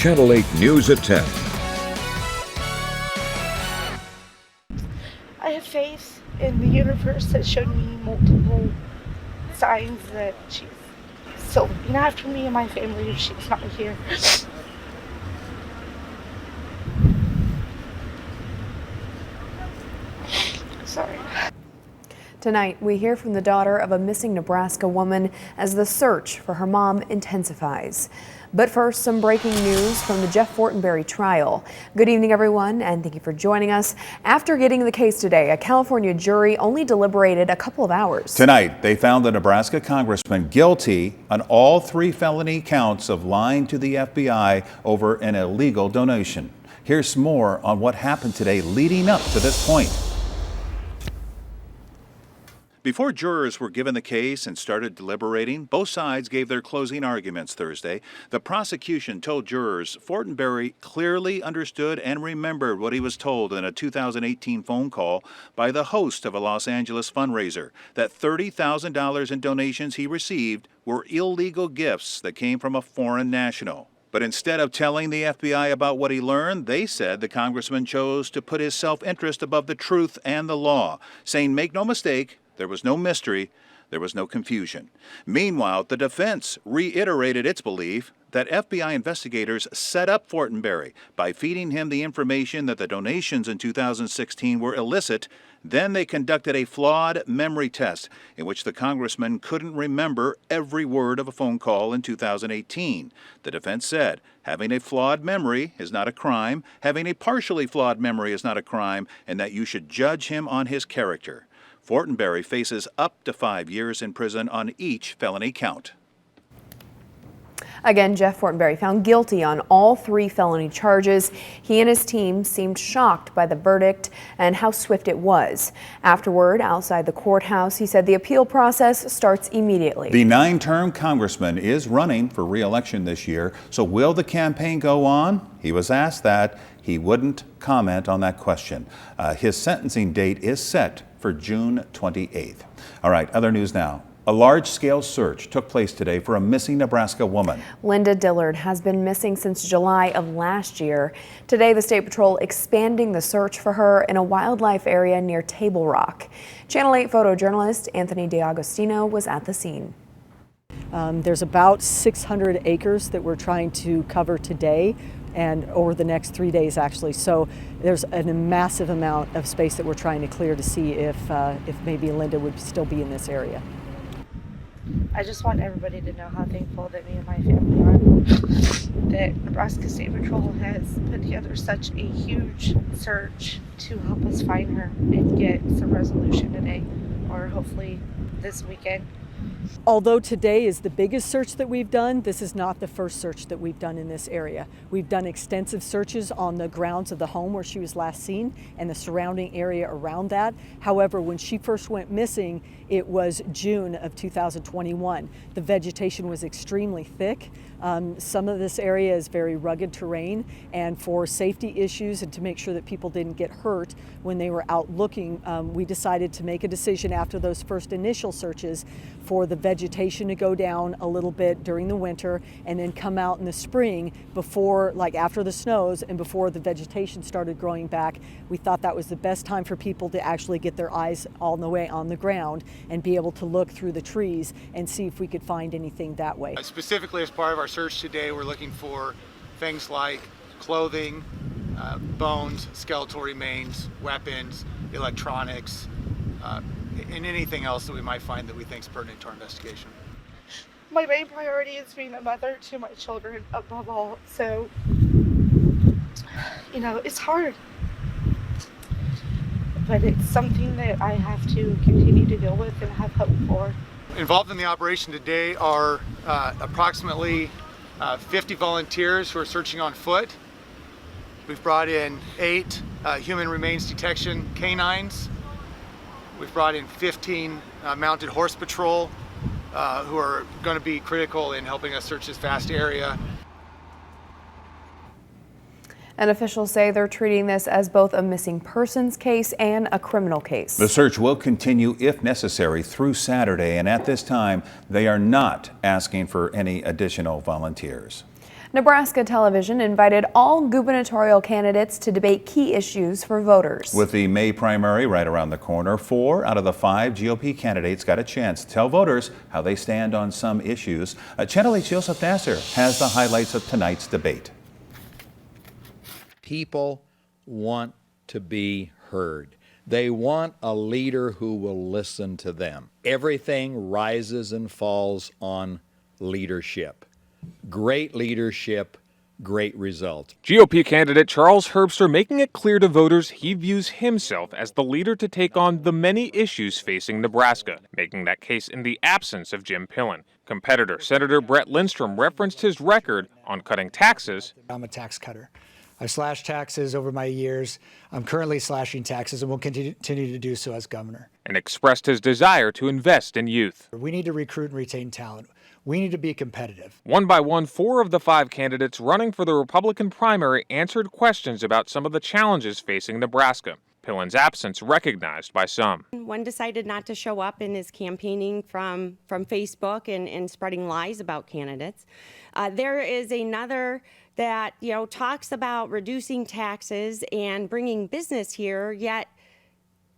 Channel 8 News at 10. I have faith in the universe that showed me multiple signs that she's still looking after me and my family if she's not here. Sorry. Tonight, we hear from the daughter of a missing Nebraska woman as the search for her mom intensifies. But first, some breaking news from the Jeff Fortenberry trial. Good evening, everyone, and thank you for joining us. After getting the case today, a California jury only deliberated a couple of hours. Tonight, they found the Nebraska congressman guilty on all 3 felony counts of lying to the FBI over an illegal donation. Here's more on what happened today leading up to this point. Before jurors were given the case and started deliberating, both sides gave their closing arguments Thursday. The prosecution told jurors Fortenberry clearly understood and remembered what he was told in a 2018 phone call by the host of a Los Angeles fundraiser, that $30,000 in donations he received were illegal gifts that came from a foreign national. But instead of telling the FBI about what he learned, they said the congressman chose to put his self-interest above the truth and the law, saying, make no mistake, there was no mystery, there was no confusion. Meanwhile, the defense reiterated its belief that FBI investigators set up Fortenberry by feeding him the information that the donations in 2016 were illicit. Then they conducted a flawed memory test in which the congressman couldn't remember every word of a phone call in 2018. The defense said having a flawed memory is not a crime, having a partially flawed memory is not a crime, and that you should judge him on his character. Fortenberry faces up to 5 years in prison on each felony count. Again, Jeff Fortenberry found guilty on all 3 felony charges. He and his team seemed shocked by the verdict and how swift it was. Afterward, outside the courthouse, he said the appeal process starts immediately. The 9-term congressman is running for re-election this year, so will the campaign go on? He was asked that. He wouldn't comment on that question. His sentencing date is set for June 28th. All right, other news now. A large-scale search took place today for a missing Nebraska woman. Linda Dillard has been missing since July of last year. Today, the State Patrol expanding the search for her in a wildlife area near Table Rock. Channel 8 photojournalist Anthony DeAgostino was at the scene. There's about 600 acres that we're trying to cover today and over the next 3 days, actually. So there's a massive amount of space that we're trying to clear to see if maybe Linda would still be in this area. I just want everybody to know how thankful that me and my family are that Nebraska State Patrol has put together such a huge search to help us find her and get some resolution today, or hopefully this weekend. Although today is the biggest search that we've done, this is not the first search that we've done in this area. We've done extensive searches on the grounds of the home where she was last seen and the surrounding area around that. However, when she first went missing, it was June of 2021. The vegetation was extremely thick. Some of this area is very rugged terrain, and for safety issues and to make sure that people didn't get hurt when they were out looking, we decided to make a decision after those first initial searches for the vegetation to go down a little bit during the winter and then come out in the spring before, like after the snows and before the vegetation started growing back. We thought that was the best time for people to actually get their eyes all the way on the ground and be able to look through the trees and see if we could find anything that way. Specifically, as part of our search today, we're looking for things like clothing, bones, skeletal remains, weapons, electronics, and anything else that we might find that we think is pertinent to our investigation. My main priority is being a mother to my children above all, so, it's hard. But it's something that I have to continue to deal with and have hope for. Involved in the operation today are approximately 50 volunteers who are searching on foot. We've brought in 8 human remains detection canines. We've brought in 15 mounted horse patrol who are going to be critical in helping us search this vast area. And officials say they're treating this as both a missing persons case and a criminal case. The search will continue if necessary through Saturday, and at this time, they are not asking for any additional volunteers. Nebraska television invited all gubernatorial candidates to debate key issues for voters. With the May primary right around the corner, 4 out of the 5 GOP candidates got a chance to tell voters how they stand on some issues. Channel 8's Joseph Nasser has the highlights of tonight's debate. People want to be heard. They want a leader who will listen to them. Everything rises and falls on leadership. Great leadership, great results. GOP candidate Charles Herbster making it clear to voters he views himself as the leader to take on the many issues facing Nebraska, making that case in the absence of Jim Pillen. Competitor Senator Brett Lindstrom referenced his record on cutting taxes. I'm a tax cutter. I've slashed taxes over my years. I'm currently slashing taxes and will continue to do so as governor. And expressed his desire to invest in youth. We need to recruit and retain talent. We need to be competitive. One by one, 4 of the 5 candidates running for the Republican primary answered questions about some of the challenges facing Nebraska. Pillen's absence recognized by some. One decided not to show up and is campaigning from Facebook and spreading lies about candidates. There is another that talks about reducing taxes and bringing business here, yet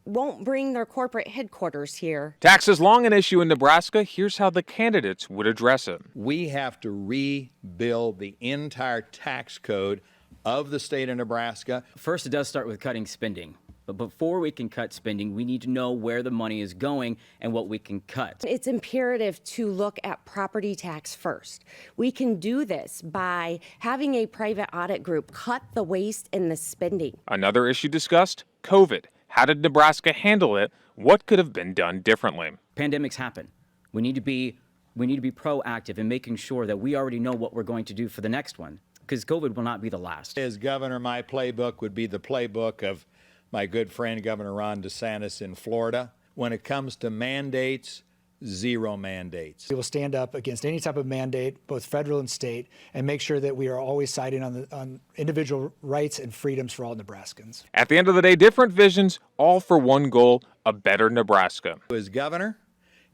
won't bring their corporate headquarters here. Taxes long an issue in Nebraska. Here's how the candidates would address it. We have to rebuild the entire tax code of the state of Nebraska. First, it does start with cutting spending. But before we can cut spending, we need to know where the money is going and what we can cut. It's imperative to look at property tax first. We can do this by having a private audit group cut the waste and the spending. Another issue discussed, COVID. How did Nebraska handle it? What could have been done differently? Pandemics happen. We need to be proactive in making sure that we already know what we're going to do for the next one, because COVID will not be the last. As governor, my playbook would be the playbook of my good friend Governor Ron DeSantis in Florida. When it comes to mandates, 0 mandates. We will stand up against any type of mandate, both federal and state, and make sure that we are always siding on individual rights and freedoms for all Nebraskans. At the end of the day, different visions, all for one goal, a better Nebraska. As governor,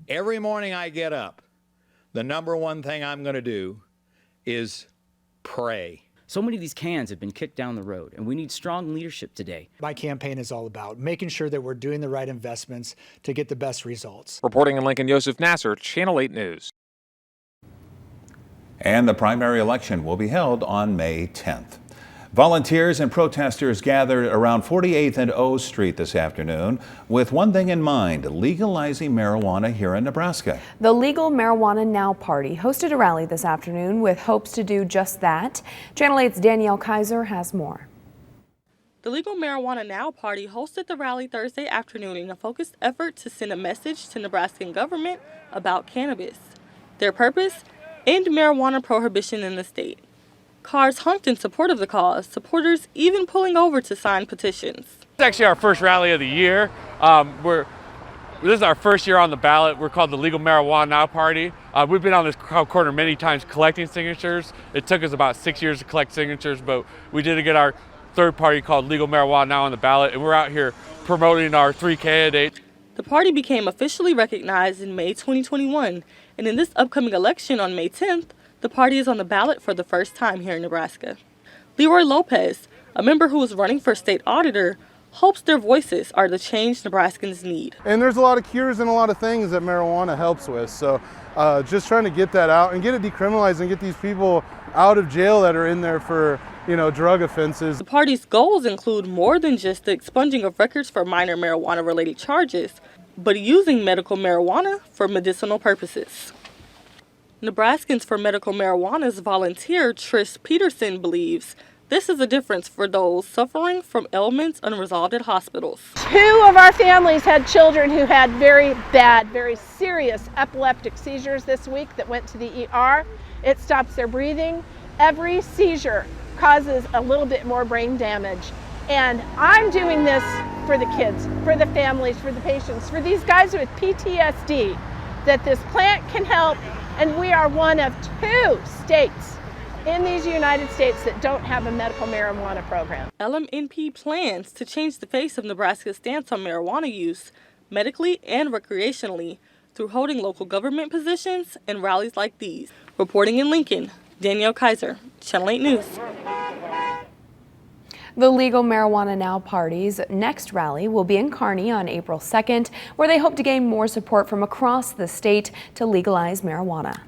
every morning I get up, the number one thing I'm going to do is pray. So many of these cans have been kicked down the road, and we need strong leadership today. My campaign is all about making sure that we're doing the right investments to get the best results. Reporting in Lincoln, Joseph Nasser, Channel 8 News. And the primary election will be held on May 10th. Volunteers and protesters gathered around 48th and O Street this afternoon with one thing in mind, legalizing marijuana here in Nebraska. The Legal Marijuana Now Party hosted a rally this afternoon with hopes to do just that. Channel 8's Danielle Kaiser has more. The Legal Marijuana Now Party hosted the rally Thursday afternoon in a focused effort to send a message to Nebraskan government about cannabis. Their purpose? End marijuana prohibition in the state. Cars honked in support of the cause, supporters even pulling over to sign petitions. It's actually our first rally of the year. This is our first year on the ballot. We're called the Legal Marijuana Now Party. We've been on this corner many times collecting signatures. It took us about 6 years to collect signatures, but we did get our third party called Legal Marijuana Now on the ballot, and we're out here promoting our 3 candidates. The party became officially recognized in May 2021, and in this upcoming election on May 10th, the party is on the ballot for the first time here in Nebraska. Leroy Lopez, a member who is running for state auditor, hopes their voices are the change Nebraskans need. And there's a lot of cures and a lot of things that marijuana helps with. So just trying to get that out and get it decriminalized and get these people out of jail that are in there for, drug offenses. The party's goals include more than just the expunging of records for minor marijuana-related charges, but using medical marijuana for medicinal purposes. Nebraskans for Medical Marijuana's volunteer Trish Peterson believes this is a difference for those suffering from ailments unresolved at hospitals. 2 of our families had children who had very bad, very serious epileptic seizures this week that went to the ER. It stops their breathing. Every seizure causes a little bit more brain damage. And I'm doing this for the kids, for the families, for the patients, for these guys with PTSD, that this plant can help. And we are one of 2 states in these United States that don't have a medical marijuana program. LMNP plans to change the face of Nebraska's stance on marijuana use, medically and recreationally, through holding local government positions and rallies like these. Reporting in Lincoln, Danielle Kaiser, Channel 8 News. The Legal Marijuana Now Party's next rally will be in Kearney on April 2nd, where they hope to gain more support from across the state to legalize marijuana.